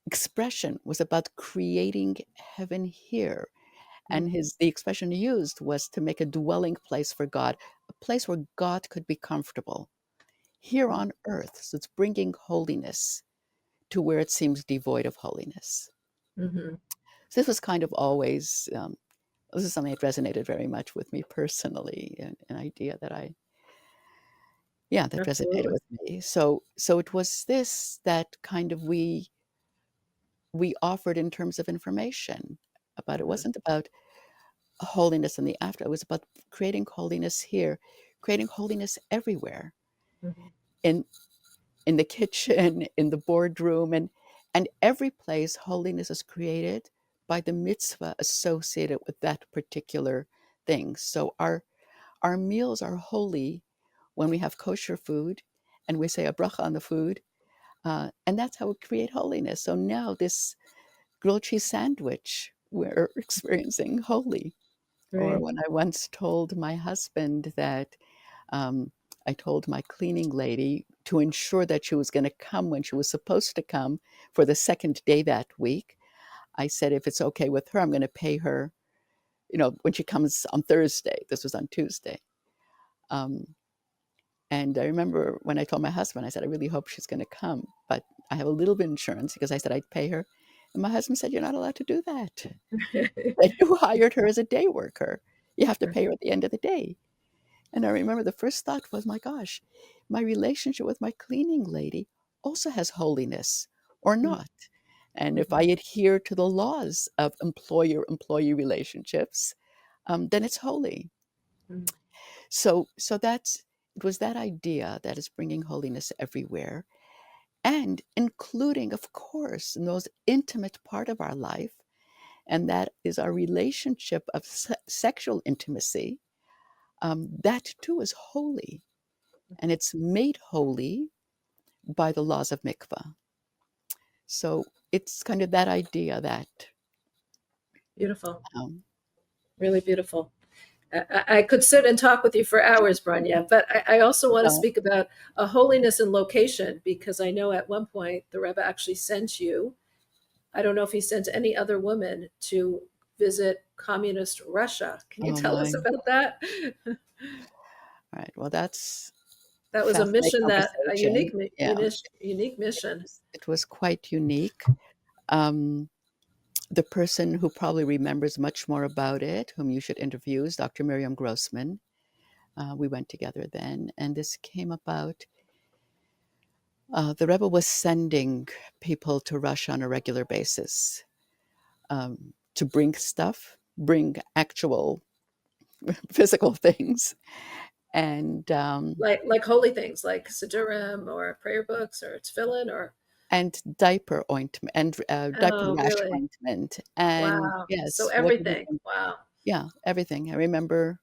expression was about creating heaven here. And the expression he used was to make a dwelling place for God, a place where God could be comfortable here on earth. So it's bringing holiness to where it seems devoid of holiness. Hmm. So this was kind of always, this is something that resonated very much with me personally, an idea that yeah, that resonated Absolutely. with me. So it was this that kind of we offered in terms of information about. It Hmm. wasn't about holiness in the after. It was about creating holiness here, creating holiness everywhere, Hmm. in in the kitchen, in the boardroom, and every place holiness is created by the mitzvah associated with that particular thing. So our meals are holy when we have kosher food and we say a bracha on the food, and that's how we create holiness. So now this grilled cheese sandwich we're experiencing holy. Or Right. when I once told my husband that um, I told my cleaning lady to ensure that she was going to come when she was supposed to come for the second day that week. I said, if it's okay with her, I'm going to pay her, when she comes on Thursday. This was on Tuesday. Um, and I remember when I told my husband, I said, I really hope she's going to come, but I have a little bit of insurance because I said I'd pay her. And my husband said, you're not allowed to do that. That you hired her as a day worker. You have to pay her at the end of the day. And I remember the first thought was, my gosh, my relationship with my cleaning lady also has holiness or not. And if I Hmm. adhere to the laws of employer employee relationships, then it's holy. Hmm. So it was that idea that is bringing holiness everywhere, and including, of course, in those intimate part of our life. and that is our relationship of sexual intimacy. That too is holy, and it's made holy by the laws of mikvah. So it's kind of that idea that Beautiful. um, Really beautiful. I could sit and talk with you for hours, Bronya, but I also want to well, speak about a holiness and location because I know at one point the Rebbe actually sent you. I don't know if he sent any other woman to visit communist Russia. Can you oh tell my, us about that? all right. Well, that's That was a fascinating mission that a conversation. Yeah, unique mission. it was quite unique. Um, the person who probably remembers much more about it, whom you should interview, is Dr. Miriam Grossman. We went together then, and this came about. The Rebbe was sending people to Russia on a regular basis to bring stuff, bring actual physical things, Like holy things like Siddurim or prayer books or tefillin or and diaper ointment and diaper oh rash really? ointment, and Wow. So yes, whatever we everything. can. Wow. Yeah, everything. I remember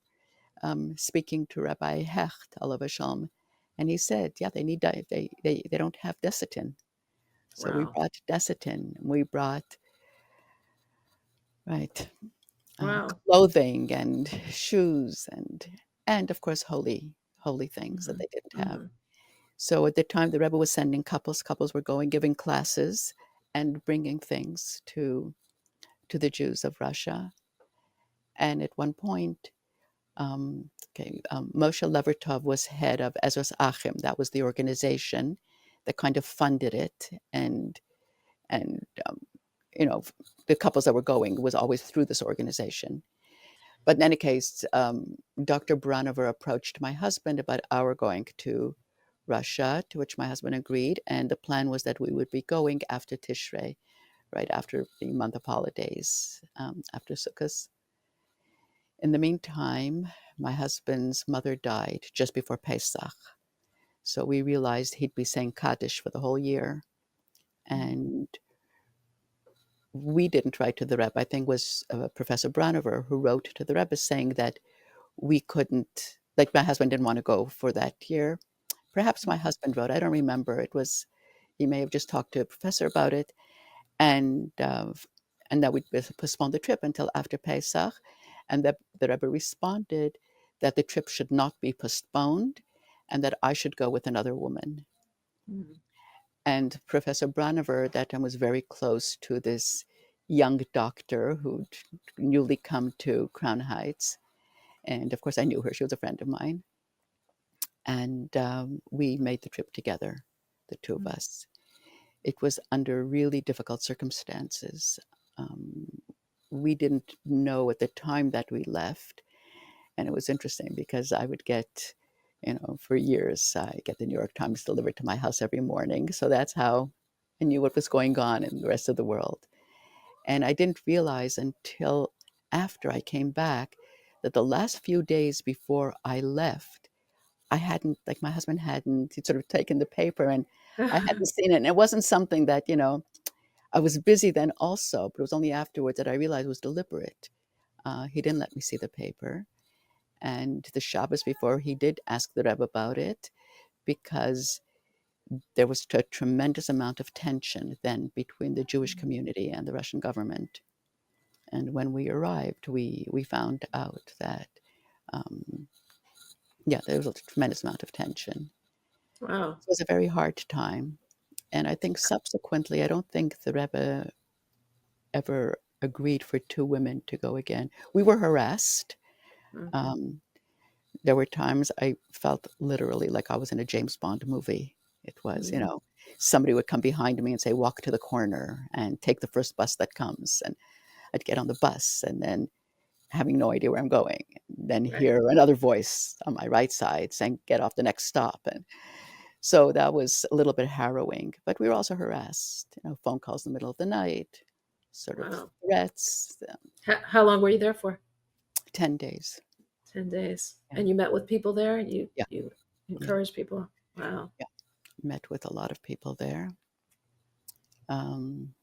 speaking to Rabbi Hecht, Alav Shalom, and he said, "Yeah, they need they don't have Desitin, so we Wow. brought Desitin. We brought right Wow. clothing and shoes and of course holy things that Hmm. they didn't have. Hmm. So at the time, the Rebbe was sending couples were going giving classes and bringing things to the Jews of Russia. And at one point, Moshe Levertov was head of Ezras Achim. That was the organization that kind of funded it, and you know the couples that were going was always through this organization. But in any case, Dr. Branover approached my husband about our going to Russia, to which my husband agreed. And the plan was that we would be going after Tishrei, right after the month of holidays, after Sukkot. In the meantime, my husband's mother died just before Pesach. So we realized he'd be saying Kaddish for the whole year. And we didn't write to the Rebbe. I think it was Professor Branover who wrote to the Rebbe saying that we couldn't, like my husband didn't want to go for that year. Perhaps my husband wrote, I don't remember. It was, he may have just talked to a professor about it, and and that we'd postpone the trip until after Pesach. And that the Rebbe responded that the trip should not be postponed and that I should go with another woman. Hmm. And Professor Branover at that time was very close to this young doctor who'd newly come to Crown Heights. And of course, I knew her. She was a friend of mine. And we made the trip together, the two of us. It was under really difficult circumstances. Um, we didn't know at the time that we left, and it was interesting because I would get, for years, I get the New York Times delivered to my house every morning. So that's how I knew what was going on in the rest of the world. And I didn't realize until after I came back that the last few days before I left, I hadn't, like my husband hadn't, he'd sort of taken the paper and I hadn't seen it. And it wasn't something that, I was busy then also, but it was only afterwards that I realized it was deliberate. He didn't let me see the paper. And the Shabbos before, he did ask the Rebbe about it because there was a tremendous amount of tension then between the Jewish community and the Russian government. And when we arrived, we found out that, um, yeah, there was a tremendous amount of tension. Wow. It was a very hard time. And I think subsequently, I don't think the Rebbe ever agreed for two women to go again. We were harassed. Hmm. Um, there were times I felt literally like I was in a James Bond movie. It was, Hmm. somebody would come behind me and say, walk to the corner and take the first bus that comes. And I'd get on the bus and then having no idea where I'm going. Then Right. hear another voice on my right side saying, get off the next stop. And so that was a little bit harrowing, but we were also harassed, phone calls in the middle of the night, sort of Wow. threats, How long were you there for? 10 days. 10 days. Yeah. And you met with people there. Yeah. You Yeah. encouraged people. Wow. Yeah. Met with a lot of people there. Um,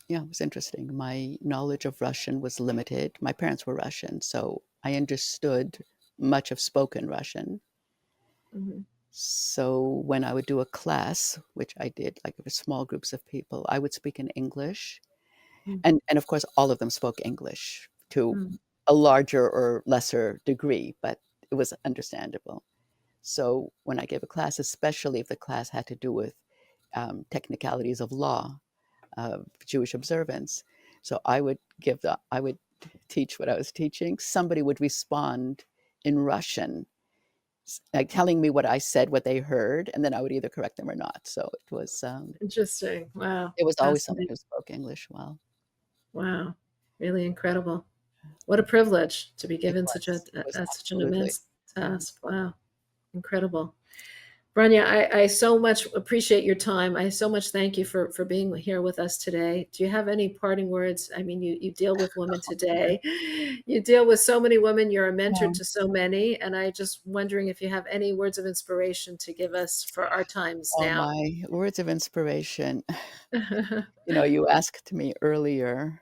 Yeah, it was interesting. My knowledge of Russian was limited. My parents were Russian, so I understood much of spoken Russian. Mhm. So when I would do a class, which I did, like with small groups of people, I would speak in English. Mm, And of course, all of them spoke English to mm. a larger or lesser degree, but it was understandable. So when I gave a class, especially if the class had to do with technicalities of law, of Jewish observance, so I would teach what I was teaching. Somebody would respond in Russian, like telling me what I said, what they heard, and then I would either correct them or not. So Interesting. Wow. it was always someone Fascinating. who spoke English well. Wow. Really incredible. What a privilege to be It given was. It was such an absolutely. immense Yeah. task. Wow. Incredible. Bronya, I so much appreciate your time. I so much thank you for being here with us today. Do you have any parting words? I mean, you deal with women today. You deal with so many women. You're a mentor Um, to so many. And I just wondering if you have any words of inspiration to give us for our times oh, now. my words of inspiration. You asked me earlier,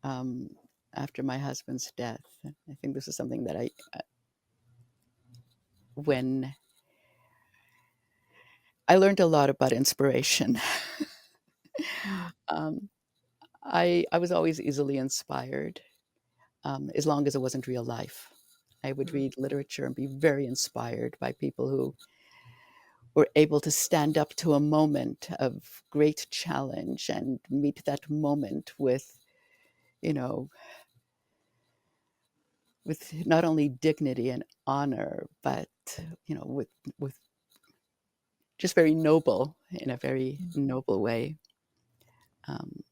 um, after my husband's death. I think this is something that when I learned a lot about inspiration. Mm, um, I was always easily inspired, as long as it wasn't real life. I would mm, read literature and be very inspired by people who were able to stand up to a moment of great challenge and meet that moment with, you know, with not only dignity and honor, but with just very noble in a very mm, noble way. Um,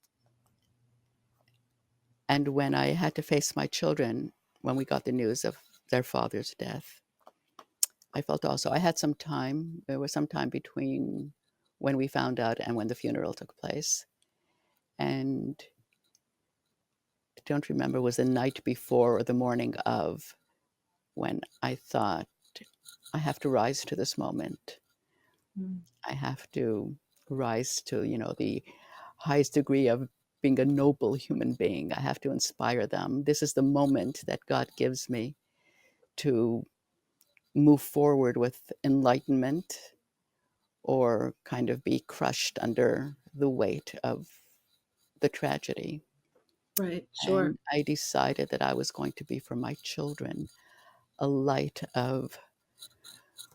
and when I had to face my children when we got the news of their father's death, I felt also I had some time. There was some time between when we found out and when the funeral took place. And I don't remember was the night before or the morning of when I thought I have to rise to this moment. mm. I have to rise to, the highest degree of being a noble human being. I have to inspire them. This is the moment that God gives me to move forward with enlightenment or kind of be crushed under the weight of the tragedy. Right. Sure. And I decided that I was going to be for my children a light of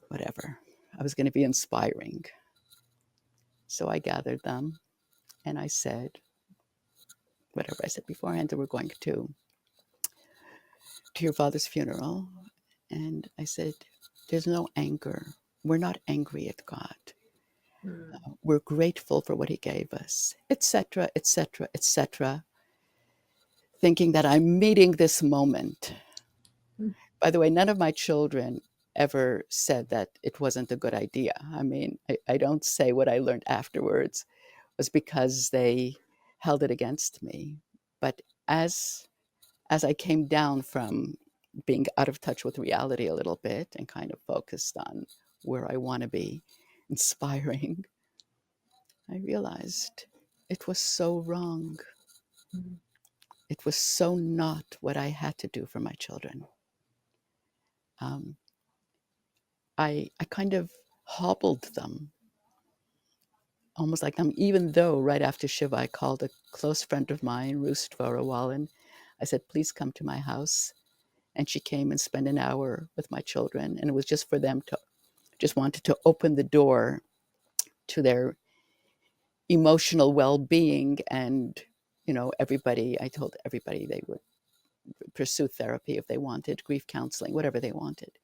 whatever. I was going to be inspiring. So I gathered them and I said, whatever I said beforehand, that we're going to your father's funeral. And I said, there's no anger. We're not angry at God. Mm, We're grateful for what he gave us, etc., etc., etc., thinking that I'm meeting this moment. mm, By the way, none of my children ever said that it wasn't a good idea. I mean, I don't say what I learned afterwards was because they held it against me. But as as I came down from being out of touch with reality a little bit and kind of focused on where I want to be, inspiring, I realized it was so wrong. mm, It was so not what I had to do for my children. Um, I kind of hobbled them, almost like them, even though right after Shiva, I called a close friend of mine, Ruth Dvorawal, and I said, please come to my house. And she came and spent an hour with my children. And it was just for them to just wanted to open the door to their emotional well-being. And everybody, I told everybody they would pursue therapy if they wanted, grief counseling, whatever they wanted.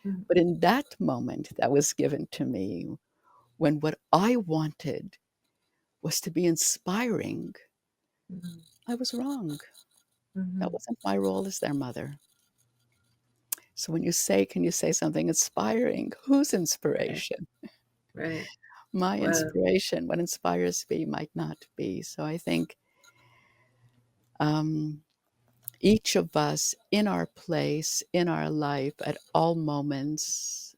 mm, But in that moment that was given to me, when what I wanted was to be inspiring, mm, I was wrong. That mhm. wasn't my role as their mother. So when you say, can you say something inspiring? Whose Right. inspiration? Right. My Wow. inspiration. What inspires me might not be. So I think um, each of us in our place, in our life, at all moments,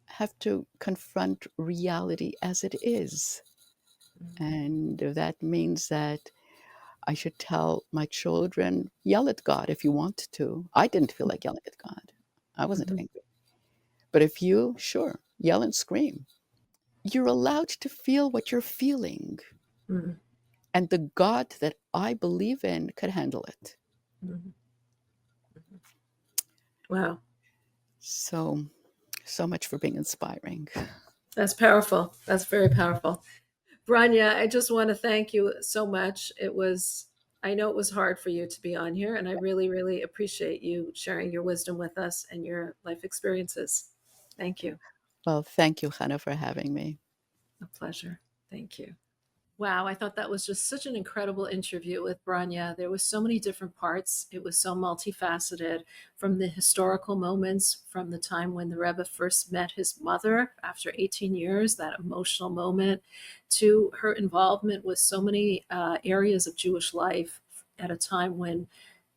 have to confront reality as it is. And that means that I should tell my children, yell at God if you want to. I didn't feel like yelling at God. I wasn't Mhm. angry. But if you, sure, yell and scream. You're allowed to feel what you're feeling. Mhm. And the God that I believe in could handle it. Mhm. Wow, So, so much for being inspiring. that's powerful. That's very powerful. Bronya, I just want to thank you so much. I know it was hard for you to be on here, and I really, really appreciate you sharing your wisdom with us and your life experiences. Thank you. Well, thank you, Hannah, for having me. A pleasure. Thank you. Wow, I thought that was just such an incredible interview with Bronya. There was so many different parts. It was so multifaceted, from the historical moments, from the time when the Rebbe first met his mother after 18 years, that emotional moment, to her involvement with so many areas of Jewish life at a time when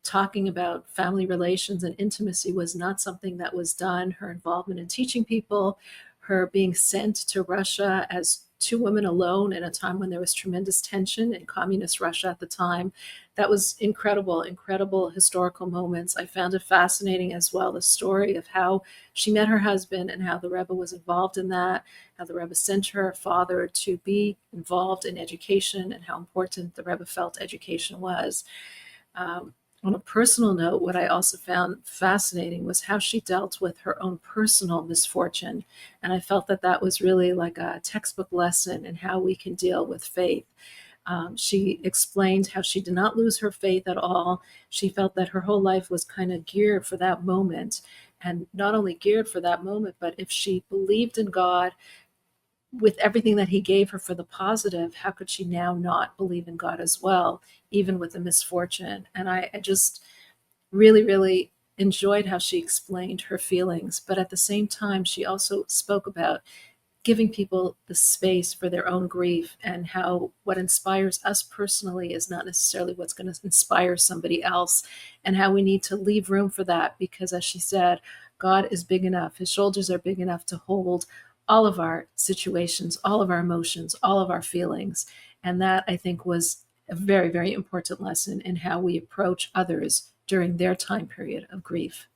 talking about family relations and intimacy was not something that was done. Her involvement in teaching people, her being sent to Russia as two women alone in a time when there was tremendous tension in communist Russia at the time. That was incredible, incredible historical moments. I found it fascinating as well, the story of how she met her husband and how the Rebbe was involved in that, how the Rebbe sent her father to be involved in education, and how important the Rebbe felt education was. Um, on a personal note, what I also found fascinating was how she dealt with her own personal misfortune. And I felt that that was really like a textbook lesson in how we can deal with faith. She explained how she did not lose her faith at all. She felt that her whole life was kind of geared for that moment. And not only geared for that moment, but if she believed in God with everything that he gave her for the positive, how could she now not believe in God as well, even with the misfortune? And I just really, really enjoyed how she explained her feelings. But at the same time, she also spoke about giving people the space for their own grief, and how what inspires us personally is not necessarily what's going to inspire somebody else, and how we need to leave room for that, because as she said, God is big enough, his shoulders are big enough to hold all of our situations, all of our emotions, all of our feelings. And that, I think, was a very, very important lesson in how we approach others during their time period of grief.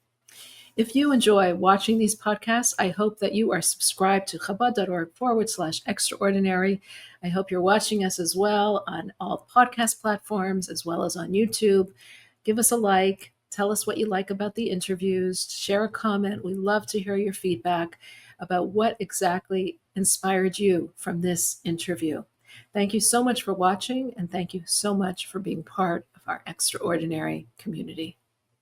If you enjoy watching these podcasts, I hope that you are subscribed to Chabad.org/extraordinary. I hope you're watching us as well on all podcast platforms, as well as on YouTube. Give us a like. Tell us what you like about the interviews. Share a comment. We love to hear your feedback about what exactly inspired you from this interview. Thank you so much for watching, and thank you so much for being part of our extraordinary community.